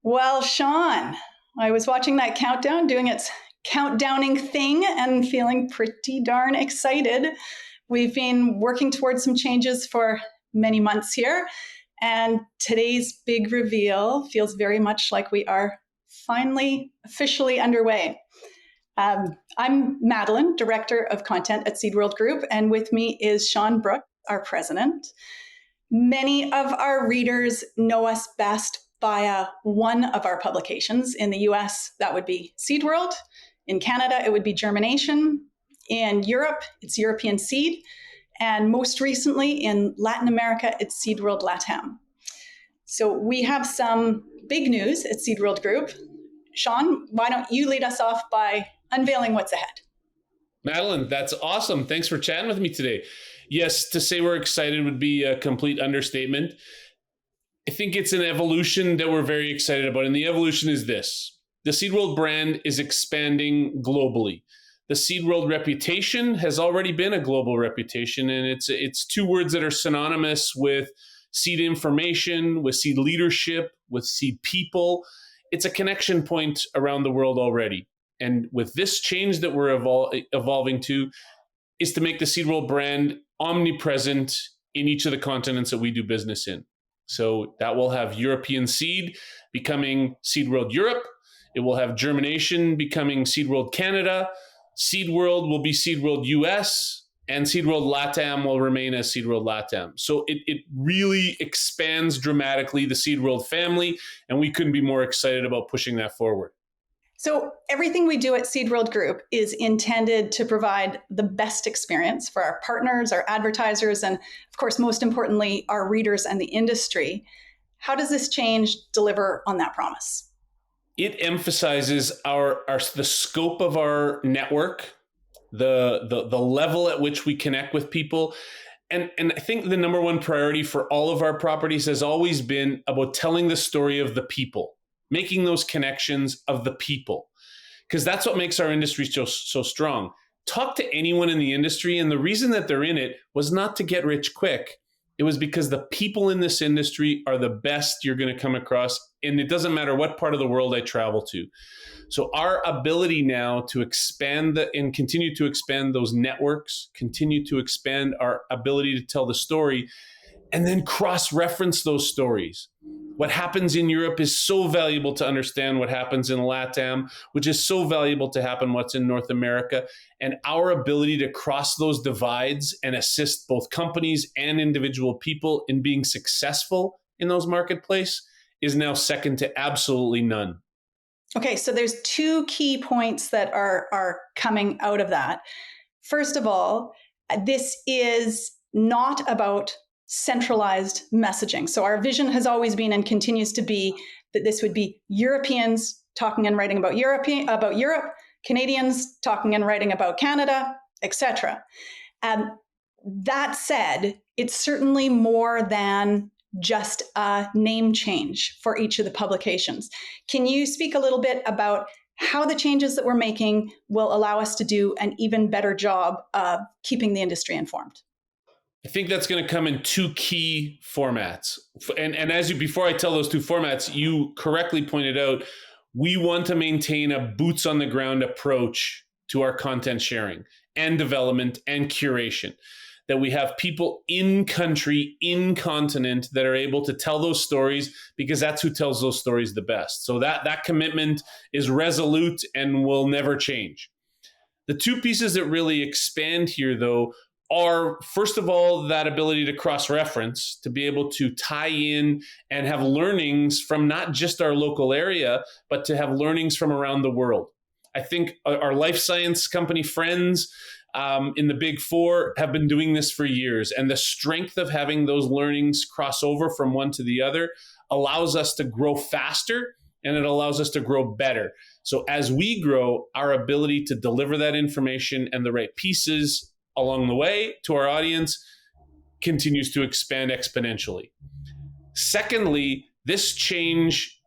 Well, Sean, I was watching that countdown doing its countdowning thing and feeling pretty darn excited. We've been working towards some changes for many months here, and today's big reveal feels very much like we are finally officially underway. I'm Madeline, Director of Content at Seedworld Group, and with me is Sean Brooks, our President. Many of our readers know us best via one of our publications. In the US, that would be Seedworld. In Canada, it would be Germination. In Europe, it's European Seed. And most recently, in Latin America, it's Seedworld LATAM. So we have some big news at Seedworld Group. Sean, why don't you lead us off by unveiling what's ahead? Madeline, that's awesome. Thanks for chatting with me today. Yes, to say we're excited would be a complete understatement. I think it's an evolution that we're very excited about. And the evolution is this. The Seedworld brand is expanding globally. The Seedworld reputation has already been a global reputation, and it's two words that are synonymous with seed information, with seed leadership, with seed people. It's a connection point around the world already. And with this change that we're evolving to is to make the Seedworld brand omnipresent in each of the continents that we do business in. So that will have European Seed becoming Seedworld Europe. It will have Germination becoming Seedworld Canada. Seedworld will be Seedworld US, and Seedworld LATAM will remain as Seedworld LATAM. So it really expands dramatically the Seedworld family, and we couldn't be more excited about pushing that forward. So everything we do at Seedworld Group is intended to provide the best experience for our partners, our advertisers, and of course, most importantly, our readers and the industry. How does this change deliver on that promise? It emphasizes the scope of our network, the level at which we connect with people. And I think the number one priority for all of our properties has always been about telling the story of the people, making those connections of the people, because that's what makes our industry so strong. Talk to anyone in the industry, and the reason that they're in it was not to get rich quick. It was because the people in this industry are the best you're going to come across, and it doesn't matter what part of the world I travel to. So our ability now to expand and continue to expand those networks, continue to expand our ability to tell the story, and then cross-reference those stories. What happens in Europe is so valuable to understand what happens in LATAM, which is so valuable to happen what's in North America. And our ability to cross those divides and assist both companies and individual people in being successful in those marketplaces is now second to absolutely none. Okay, so there's two key points that are coming out of that. First of all, this is not about centralized messaging. So our vision has always been and continues to be that this would be Europeans talking and writing about Europe, Canadians talking and writing about Canada, etc. That said, it's certainly more than just a name change for each of the publications. Can you speak a little bit about how the changes that we're making will allow us to do an even better job of keeping the industry informed? I think that's going to come in two key formats. And before I tell those two formats, you correctly pointed out, we want to maintain a boots on the ground approach to our content sharing and development and curation. That we have people in country, in continent that are able to tell those stories, because that's who tells those stories the best. So that commitment is resolute and will never change. The two pieces that really expand here, though, are, first of all, that ability to cross-reference, to be able to tie in and have learnings from not just our local area, but to have learnings from around the world. I think our life science company friends in the Big Four have been doing this for years, and the strength of having those learnings cross over from one to the other allows us to grow faster, and it allows us to grow better. So as we grow, our ability to deliver that information and the right pieces along the way to our audience continues to expand exponentially. Secondly, this change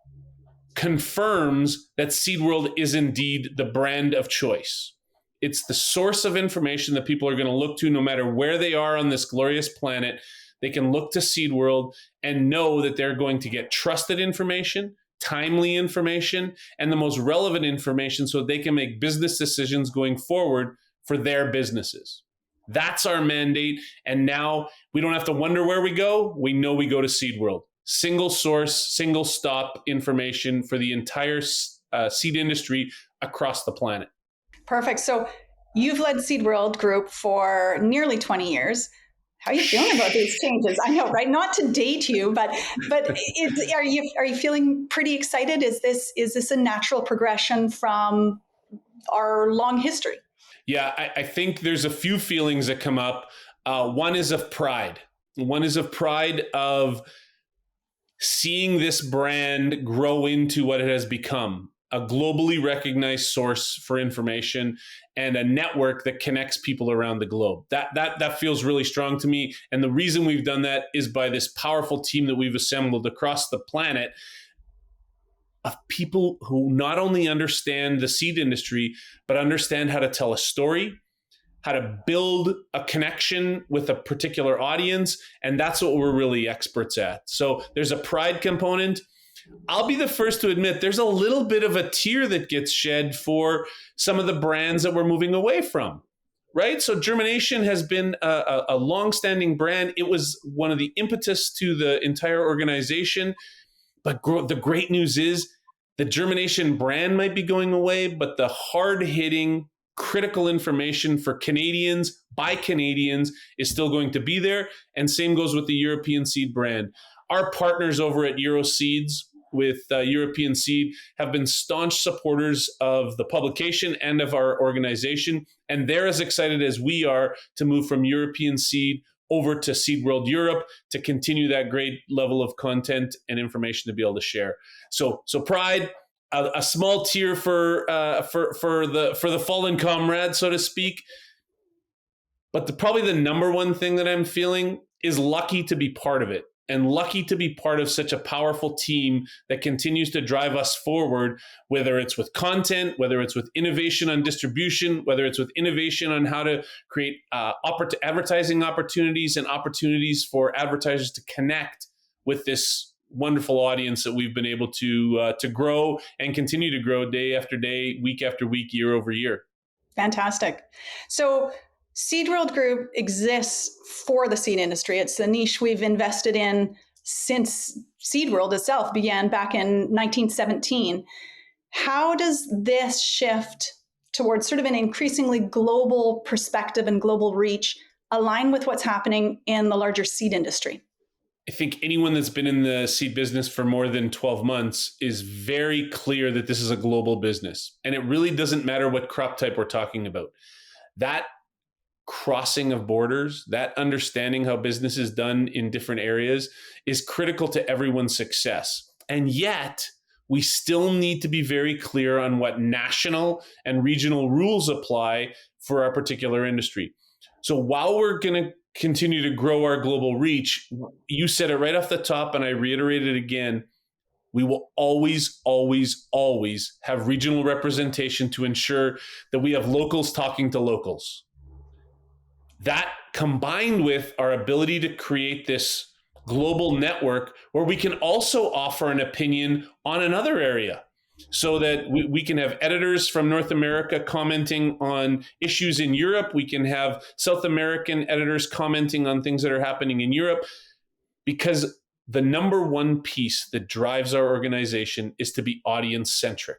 confirms that Seedworld is indeed the brand of choice. It's the source of information that people are going to look to no matter where they are on this glorious planet. They can look to Seedworld and know that they're going to get trusted information, timely information and the most relevant information so they can make business decisions going forward for their businesses. That's our mandate. And now we don't have to wonder where we go. We know we go to Seed World. Single source, single stop information for the entire seed industry across the planet. Perfect. So you've led Seed World Group for nearly 20 years. How are you feeling about these changes? I know, right? Not to date you, but are you feeling pretty excited? Is this a natural progression from our long history? Yeah, I think there's a few feelings that come up. One is of pride. One is of pride of seeing this brand grow into what it has become, a globally recognized source for information and a network that connects people around the globe. That feels really strong to me. And the reason we've done that is by this powerful team that we've assembled across the planet of people who not only understand the seed industry, but understand how to tell a story, how to build a connection with a particular audience. And that's what we're really experts at. So there's a pride component. I'll be the first to admit there's a little bit of a tear that gets shed for some of the brands that we're moving away from, right? So Germination has been a longstanding brand. It was one of the impetus to the entire organization. But the great news is the Germination brand might be going away, but the hard-hitting, critical information for Canadians by Canadians is still going to be there. And same goes with the European Seed brand. Our partners over at Euroseeds with European Seed have been staunch supporters of the publication and of our organization. And they're as excited as we are to move from European Seed over to Seed World Europe to continue that great level of content and information to be able to share. So pride, a small tear for the fallen comrade, so to speak. But probably the number one thing that I'm feeling is lucky to be part of it, and lucky to be part of such a powerful team that continues to drive us forward, whether it's with content, whether it's with innovation on distribution, whether it's with innovation on how to create advertising opportunities and opportunities for advertisers to connect with this wonderful audience that we've been able to grow and continue to grow day after day, week after week, year over year. Fantastic. So Seed World Group exists for the seed industry. It's the niche we've invested in since Seed World itself began back in 1917. How does this shift towards sort of an increasingly global perspective and global reach align with what's happening in the larger seed industry? I think anyone that's been in the seed business for more than 12 months is very clear that this is a global business. And it really doesn't matter what crop type we're talking about. That crossing of borders, that understanding how business is done in different areas is critical to everyone's success. And yet, we still need to be very clear on what national and regional rules apply for our particular industry. So while we're going to continue to grow our global reach, you said it right off the top, and I reiterate it again, we will always, always, always have regional representation to ensure that we have locals talking to locals. That combined with our ability to create this global network where we can also offer an opinion on another area so that we can have editors from North America commenting on issues in Europe. We can have South American editors commenting on things that are happening in Europe, because the number one piece that drives our organization is to be audience centric.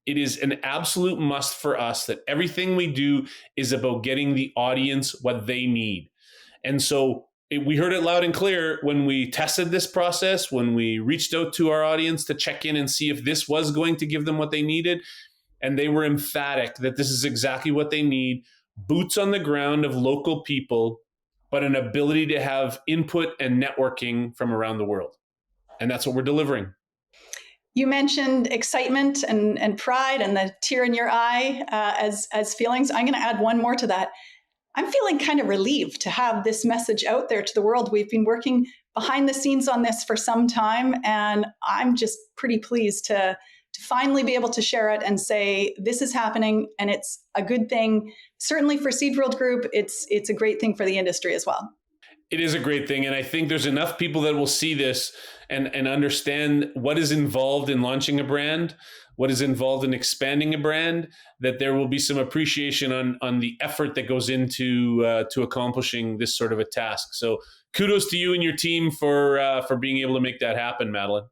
It is an absolute must for us that everything we do is about getting the audience what they need. And so we heard it loud and clear when we tested this process, when we reached out to our audience to check in and see if this was going to give them what they needed. And they were emphatic that this is exactly what they need. Boots on the ground of local people, but an ability to have input and networking from around the world. And that's what we're delivering. You mentioned excitement and pride and the tear in your eye as feelings. I'm going to add one more to that. I'm feeling kind of relieved to have this message out there to the world. We've been working behind the scenes on this for some time, and I'm just pretty pleased to finally be able to share it and say this is happening, and it's a good thing. Certainly for Seed World Group, it's a great thing for the industry as well. It is a great thing, and I think there's enough people that will see this and understand what is involved in launching a brand, what is involved in expanding a brand, that there will be some appreciation on the effort that goes into to accomplishing this sort of a task. So kudos to you and your team for being able to make that happen, Madeline.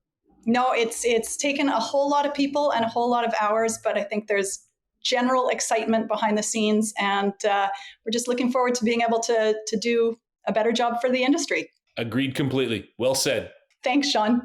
No, it's taken a whole lot of people and a whole lot of hours, but I think there's general excitement behind the scenes, and we're just looking forward to being able to do a better job for the industry. Agreed completely. Well said. Thanks, Sean.